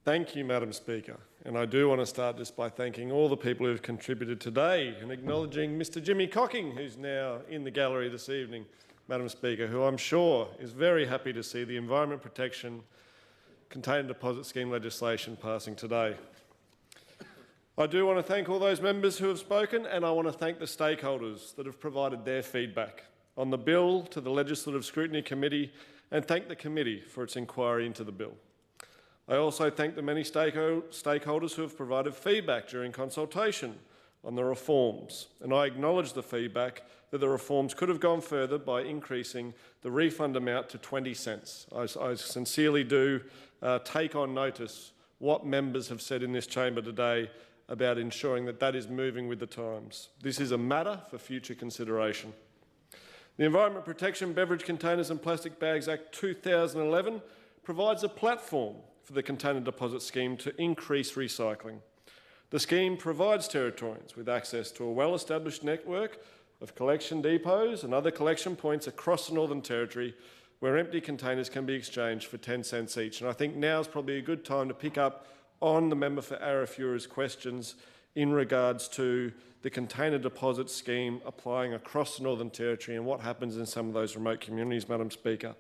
Thank you, Madam Speaker. And I do want to start just by thanking all the people who have contributed today and acknowledging Mr Jimmy Cocking, who's now in the gallery this evening, Madam Speaker, who I'm sure is very happy to see the Environment Protection Container Deposit Scheme legislation passing today. I do want to thank all those members who have spoken, and I want to thank the stakeholders that have provided their feedback on the bill to the Legislative Scrutiny Committee, and thank the committee for its inquiry into the bill. I also thank the many stakeholders who have provided feedback during consultation on the reforms, and I acknowledge the feedback that the reforms could have gone further by increasing the refund amount to 20 cents. I sincerely do take on notice what members have said in this chamber today about ensuring that that is moving with the times. This is a matter for future consideration. The Environment Protection Beverage Containers and Plastic Bags Act 2011 provides a platform for the Container Deposit Scheme to increase recycling. The scheme provides Territorians with access to a well-established network of collection depots and other collection points across the Northern Territory where empty containers can be exchanged for 10 cents each. And I think now is probably a good time to pick up on the member for Arafura's questions in regards to the Container Deposit Scheme applying across the Northern Territory and what happens in some of those remote communities, Madam Speaker.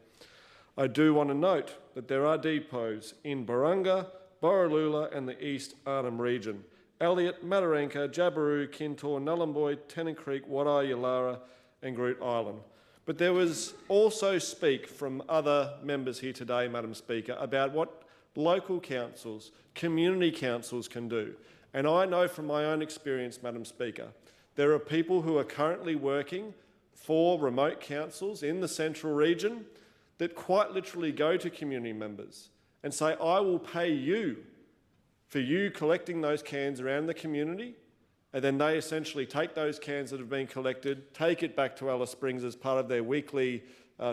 I do want to note that there are depots in Barunga, Borroloola and the East Arnhem region, Elliot, Mataranka, Jabiru, Kintore, Nullumboy, Tennant Creek, Wadeye, Yalara and Groot Island. But there was also speak from other members here today, Madam Speaker, about what local councils, community councils can do. And I know from my own experience, Madam Speaker, there are people who are currently working for remote councils in the central region that quite literally go to community members and say, I will pay you for you collecting those cans around the community, and then they essentially take those cans that have been collected, take it back to Alice Springs as part of their weekly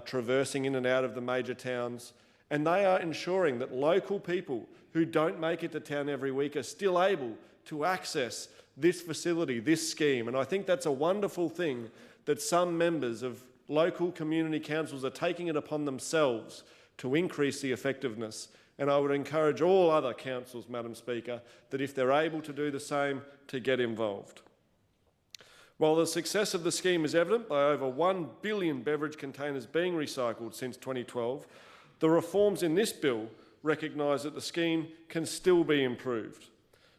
traversing in and out of the major towns, and they are ensuring that local people who don't make it to town every week are still able to access this facility, this scheme. And I think that's a wonderful thing that some members of local community councils are taking it upon themselves to increase the effectiveness. And I would encourage all other councils, Madam Speaker, that if they're able to do the same, to get involved. While the success of the scheme is evident by over 1 billion beverage containers being recycled since 2012, the reforms in this bill recognise that the scheme can still be improved.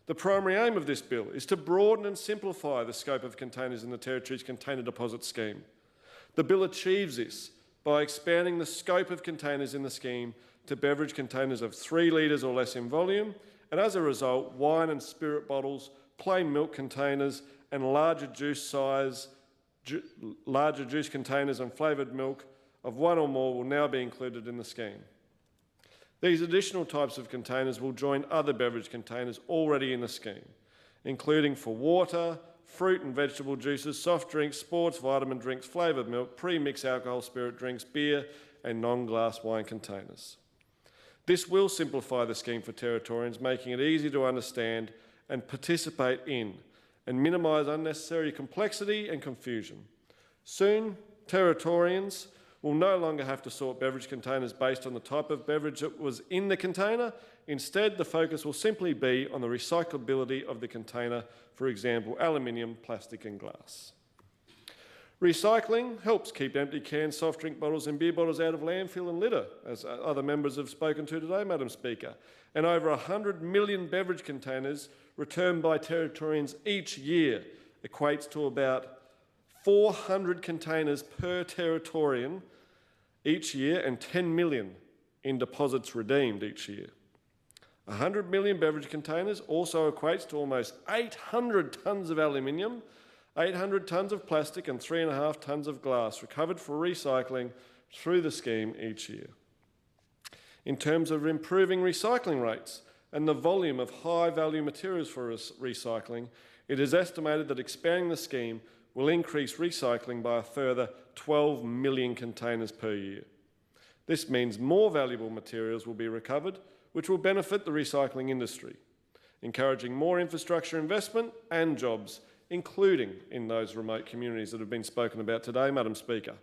The primary aim of this bill is to broaden and simplify the scope of containers in the Territory's Container Deposit Scheme. The bill achieves this by expanding the scope of containers in the scheme to beverage containers of 3 litres or less in volume, and as a result, wine and spirit bottles, plain milk containers and larger juice containers and flavoured milk of 1 or more will now be included in the scheme. These additional types of containers will join other beverage containers already in the scheme, including for water, fruit and vegetable juices, soft drinks, sports, vitamin drinks, flavoured milk, pre-mixed alcohol spirit drinks, beer and non-glass wine containers. This will simplify the scheme for Territorians, making it easy to understand and participate in, and minimise unnecessary complexity and confusion. Soon, Territorians will no longer have to sort beverage containers based on the type of beverage that was in the container. Instead, the focus will simply be on the recyclability of the container, for example, aluminium, plastic and glass. Recycling helps keep empty cans, soft drink bottles and beer bottles out of landfill and litter, as other members have spoken to today, Madam Speaker. And over 100 million beverage containers returned by Territorians each year equates to about 400 containers per Territorian each year and 10 million in deposits redeemed each year. 100 million beverage containers also equates to almost 800 tonnes of aluminium, 800 tonnes of plastic and 3.5 tonnes of glass recovered for recycling through the scheme each year. In terms of improving recycling rates and the volume of high-value materials for recycling, it is estimated that expanding the scheme will increase recycling by a further 12 million containers per year. This means more valuable materials will be recovered, which will benefit the recycling industry, encouraging more infrastructure investment and jobs, including in those remote communities that have been spoken about today, Madam Speaker.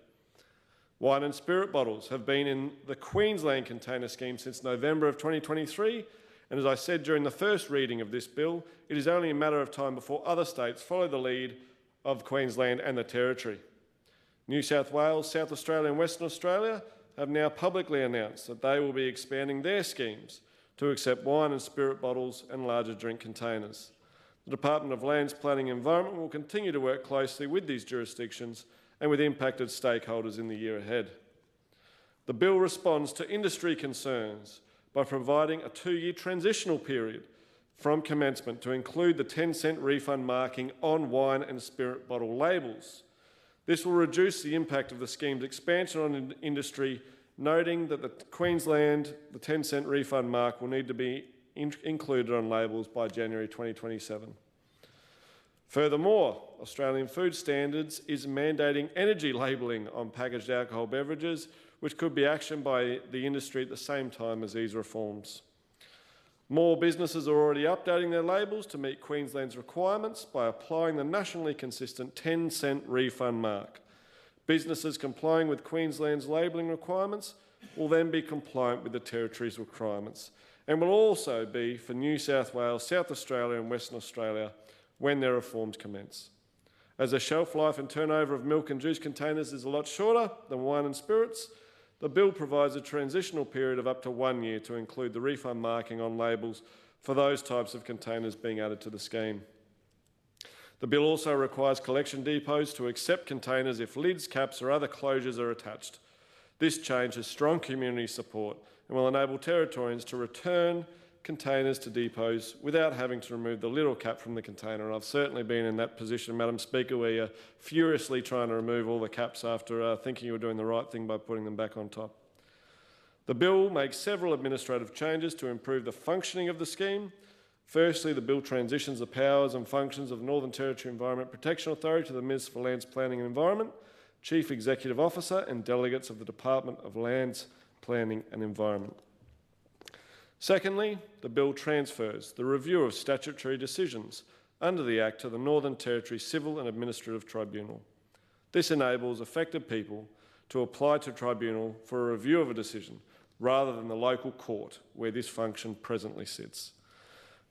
Wine and spirit bottles have been in the Queensland Container Scheme since November of 2023, And as I said during the first reading of this bill, it is only a matter of time before other states follow the lead of Queensland and the Territory. New South Wales, South Australia and Western Australia have now publicly announced that they will be expanding their schemes to accept wine and spirit bottles and larger drink containers. The Department of Lands, Planning and Environment will continue to work closely with these jurisdictions and with impacted stakeholders in the year ahead. The bill responds to industry concerns by providing a 2-year transitional period from commencement to include the 10-cent refund marking on wine and spirit bottle labels. This will reduce the impact of the scheme's expansion on industry, noting that the 10-cent refund mark will need to be included on labels by January 2027. Furthermore, Australian Food Standards is mandating energy labelling on packaged alcohol beverages, which could be actioned by the industry at the same time as these reforms. More businesses are already updating their labels to meet Queensland's requirements by applying the nationally consistent 10-cent refund mark. Businesses complying with Queensland's labelling requirements will then be compliant with the Territory's requirements and will also be for New South Wales, South Australia and Western Australia when their reforms commence. As the shelf life and turnover of milk and juice containers is a lot shorter than wine and spirits, the bill provides a transitional period of up to 1 year to include the refund marking on labels for those types of containers being added to the scheme. The bill also requires collection depots to accept containers if lids, caps or other closures are attached. This change has strong community support and will enable Territorians to return containers to depots without having to remove the lid or cap from the container. And I've certainly been in that position, Madam Speaker, where you're furiously trying to remove all the caps after thinking you were doing the right thing by putting them back on top. The bill makes several administrative changes to improve the functioning of the scheme. Firstly, the bill transitions the powers and functions of the Northern Territory Environment Protection Authority to the Minister for Lands, Planning and Environment, Chief Executive Officer and delegates of the Department of Lands, Planning and Environment. Secondly, the bill transfers the review of statutory decisions under the Act to the Northern Territory Civil and Administrative Tribunal. This enables affected people to apply to tribunal for a review of a decision rather than the local court where this function presently sits.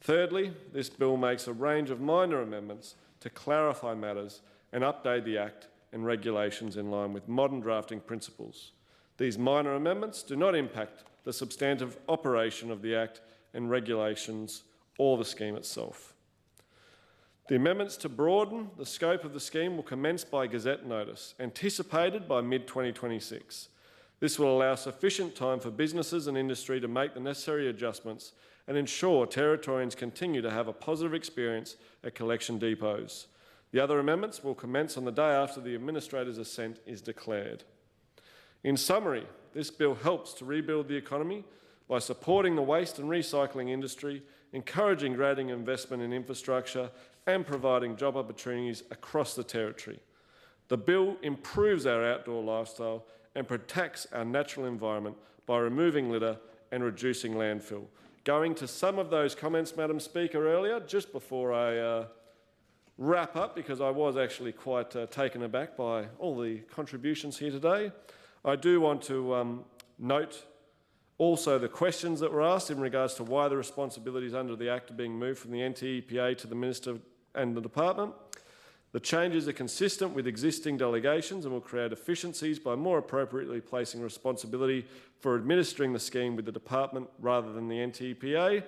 Thirdly, this bill makes a range of minor amendments to clarify matters and update the Act and regulations in line with modern drafting principles. These minor amendments do not impact the substantive operation of the Act and regulations or the scheme itself. The amendments to broaden the scope of the scheme will commence by Gazette notice, anticipated by mid-2026. This will allow sufficient time for businesses and industry to make the necessary adjustments and ensure Territorians continue to have a positive experience at collection depots. The other amendments will commence on the day after the Administrator's assent is declared. In summary, this bill helps to rebuild the economy by supporting the waste and recycling industry, encouraging greater investment in infrastructure and providing job opportunities across the Territory. The bill improves our outdoor lifestyle and protects our natural environment by removing litter and reducing landfill. Going to some of those comments, Madam Speaker, earlier, just before I wrap up, because I was actually quite taken aback by all the contributions here today, I do want to note also the questions that were asked in regards to why the responsibilities under the Act are being moved from the NTEPA to the Minister and the Department. The changes are consistent with existing delegations and will create efficiencies by more appropriately placing responsibility for administering the scheme with the Department rather than the NTEPA.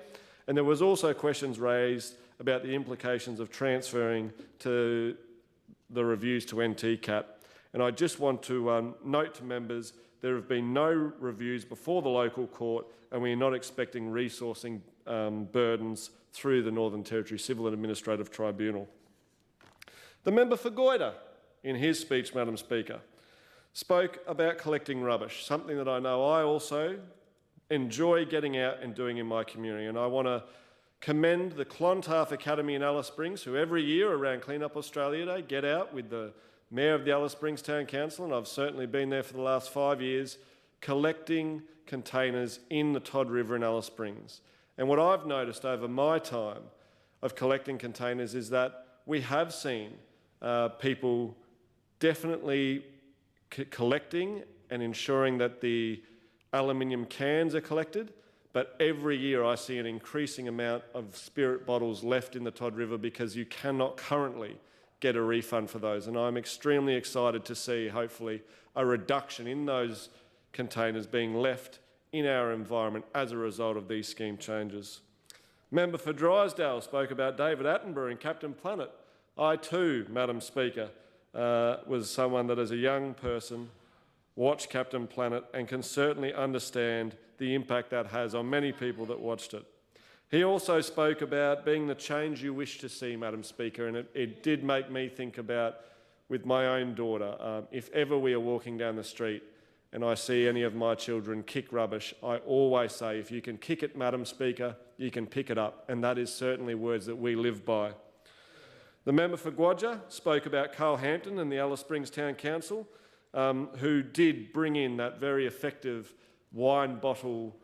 And there was also questions raised about the implications of transferring to the reviews to NTCAT. And I just want to note to members there have been no reviews before the local court and we are not expecting resourcing burdens through the Northern Territory Civil and Administrative Tribunal. The member for Goyder, in his speech, Madam Speaker, spoke about collecting rubbish, something that I know I also enjoy getting out and doing in my community. And I want to commend the Clontarf Academy in Alice Springs, who every year around Clean Up Australia Day get out with the Mayor of the Alice Springs Town Council, and I've certainly been there for the last 5 years, collecting containers in the Todd River in Alice Springs. And what I've noticed over my time of collecting containers is that we have seen people definitely collecting and ensuring that the aluminium cans are collected, but every year I see an increasing amount of spirit bottles left in the Todd River because you cannot currently get a refund for those. And I'm extremely excited to see, hopefully, a reduction in those containers being left in our environment as a result of these scheme changes. Member for Drysdale spoke about David Attenborough and Captain Planet. I too, Madam Speaker, was someone that as a young person watched Captain Planet and can certainly understand the impact that has on many people that watched it. He also spoke about being the change you wish to see, Madam Speaker, and it did make me think about, with my own daughter, if ever we are walking down the street and I see any of my children kick rubbish, I always say, if you can kick it, Madam Speaker, you can pick it up, and that is certainly words that we live by. The member for Gwadja spoke about Carl Hampton and the Alice Springs Town Council, who did bring in that very effective wine bottle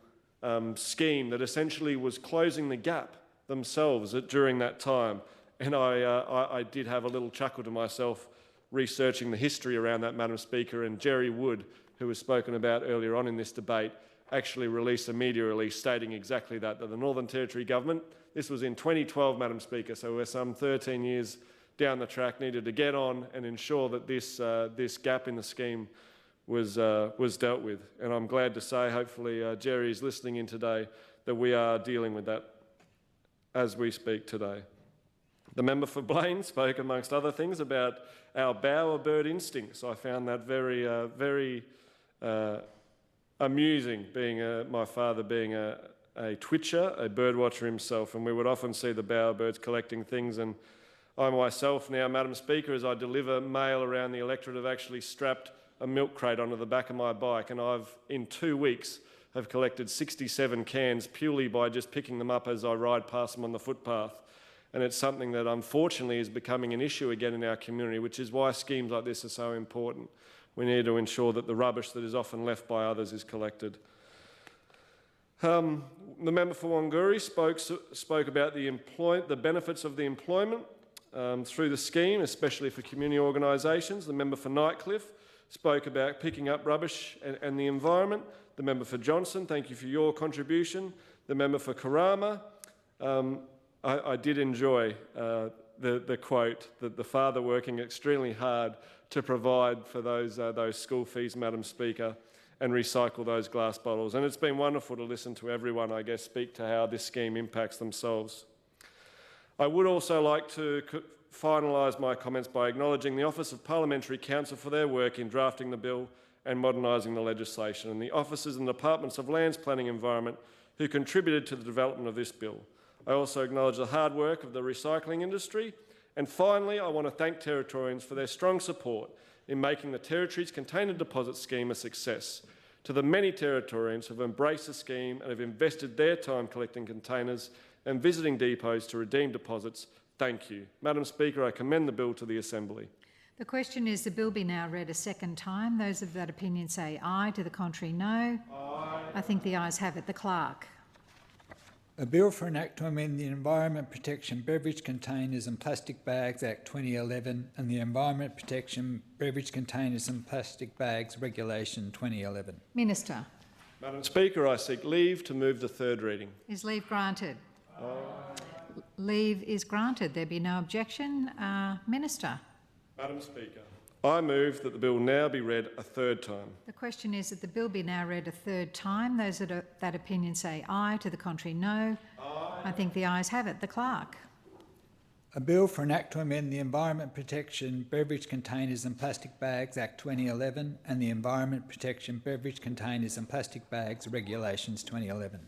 scheme that essentially was closing the gap themselves during that time. And I did have a little chuckle to myself researching the history around that, Madam Speaker, and Jerry Wood, who was spoken about earlier on in this debate, actually released a media release stating exactly that the Northern Territory Government, this was in 2012, Madam Speaker, so we're some 13 years down the track, needed to get on and ensure that this gap in the scheme was dealt with. And I'm glad to say, hopefully Jerry is listening in today, that we are dealing with that as we speak today. The member for Blaine spoke, amongst other things, about our bowerbird instincts. I found that very amusing, my father being a twitcher, a bird watcher himself, and we would often see the bowerbirds collecting things. And I myself now, Madam Speaker, as I deliver mail around the electorate, have actually strapped a milk crate onto the back of my bike, and I've, in 2 weeks, have collected 67 cans purely by just picking them up as I ride past them on the footpath. And it's something that unfortunately is becoming an issue again in our community, which is why schemes like this are so important. We need to ensure that the rubbish that is often left by others is collected. The member for Wanguri spoke about the benefits of the employment through the scheme, especially for community organisations. The member for Nightcliff spoke about picking up rubbish and the environment. The member for Johnson, thank you for your contribution. The member for Karama, I did enjoy the quote that the father working extremely hard to provide for those school fees, Madam Speaker, and recycle those glass bottles. And it's been wonderful to listen to everyone, I guess, speak to how this scheme impacts themselves. I would also like to finalise my comments by acknowledging the Office of Parliamentary Counsel for their work in drafting the bill and modernising the legislation, and the officers and departments of Lands Planning Environment who contributed to the development of this bill. I also acknowledge the hard work of the recycling industry. And finally, I want to thank Territorians for their strong support in making the Territory's container deposit scheme a success. To the many Territorians who have embraced the scheme and have invested their time collecting containers and visiting depots to redeem deposits, thank you. Madam Speaker, I commend the bill to the Assembly. The question is the bill be now read a second time. Those of that opinion say aye. To the contrary, no. Aye. I think the ayes have it. The Clerk. A bill for an act to amend the Environment Protection Beverage Containers and Plastic Bags Act 2011 and the Environment Protection Beverage Containers and Plastic Bags Regulation 2011. Minister. Madam Speaker, I seek leave to move the third reading. Is leave granted? Leave is granted. There be no objection. Minister. Madam Speaker, I move that the bill now be read a third time. The question is that the bill be now read a third time. Those that opinion say aye. To the contrary, no. Aye. I think the ayes have it. The Clerk. A bill for an act to amend the Environment Protection Beverage Containers and Plastic Bags Act 2011 and the Environment Protection Beverage Containers and Plastic Bags Regulations 2011.